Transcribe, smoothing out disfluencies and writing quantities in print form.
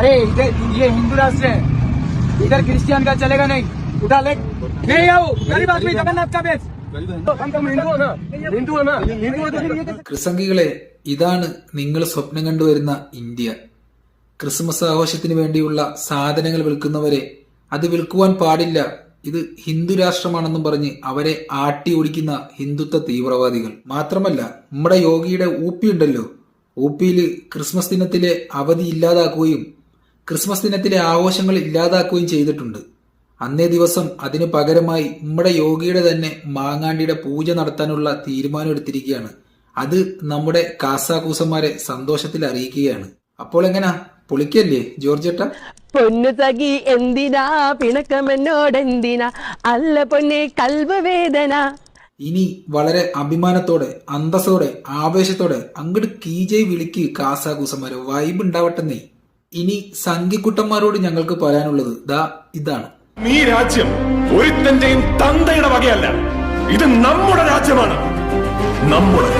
अरे इधर ये हिंदू राष्ट्र है, इधर क्रिश्चियन का चलेगा नहीं। उठा ले, नहीं आओ गरीब आदमी जगन्नाथ का बेच। हम हिंदू है ना, हिंदू है ना, हिंदू है तो फिर ये ക്രിസംഗികളെ, ഇതാണ് നിങ്ങൾ സ്വപ്നം കണ്ടുവരുന്ന ഇന്ത്യ. ക്രിസ്മസ് ആഘോഷത്തിന് വേണ്ടിയുള്ള സാധനങ്ങൾ വിൽക്കുന്നവരെ അത് വിൽക്കുവാൻ പാടില്ല, ഇത് ഹിന്ദു രാഷ്ട്രമാണെന്നും പറഞ്ഞ് അവരെ ആട്ടി ഓടിക്കുന്ന ഹിന്ദുത്വ തീവ്രവാദികൾ. മാത്രമല്ല, നമ്മുടെ യോഗിയുടെ ഊപ്പി ഉണ്ടല്ലോ, ഊപ്പിയിൽ ക്രിസ്മസ് ദിനത്തിലെ അവധി ഇല്ലാതാക്കുകയും ക്രിസ്മസ് ദിനത്തിലെ ആഘോഷങ്ങൾ ഇല്ലാതാക്കുകയും ചെയ്തിട്ടുണ്ട്. അന്നേ ദിവസം അതിനു പകരമായി നമ്മുടെ യോഗിയുടെ തന്നെ മാങ്ങാണ്ടിയുടെ പൂജ നടത്താനുള്ള തീരുമാനം എടുത്തിരിക്കുകയാണ്. അത് നമ്മുടെ കാസാകൂസന്മാരെ സന്തോഷത്തിൽ അറിയിക്കുകയാണ്. അപ്പോൾ എങ്ങനാ, പൊളിക്കല്ലേ ജോർജേട്ട? പൊന്നു സഖി എന്തിനാ പിണക്കമെന്നോടെന്തിനാ, അല്ല പൊന്നെ കൽബ് വേദന. ഇനി വളരെ അഭിമാനത്തോടെ, അന്തസ്സോടെ, ആവേശത്തോടെ അങ്ങോട്ട് കീജയ് വിളിക്ക് കാസാകൂസന്മാരെ, വൈബ് ഉണ്ടാവട്ടെന്നേ. ഇനി സംഘിക്കുട്ടന്മാരോട് ഞങ്ങൾക്ക് പറയാനുള്ളത് ദാ ഇതാണ്. ഈ രാജ്യം ഒരുത്തന്റെയും തന്തയുടെ വകയല്ല, ഇത് നമ്മുടെ രാജ്യമാണ്, നമ്മുടെ.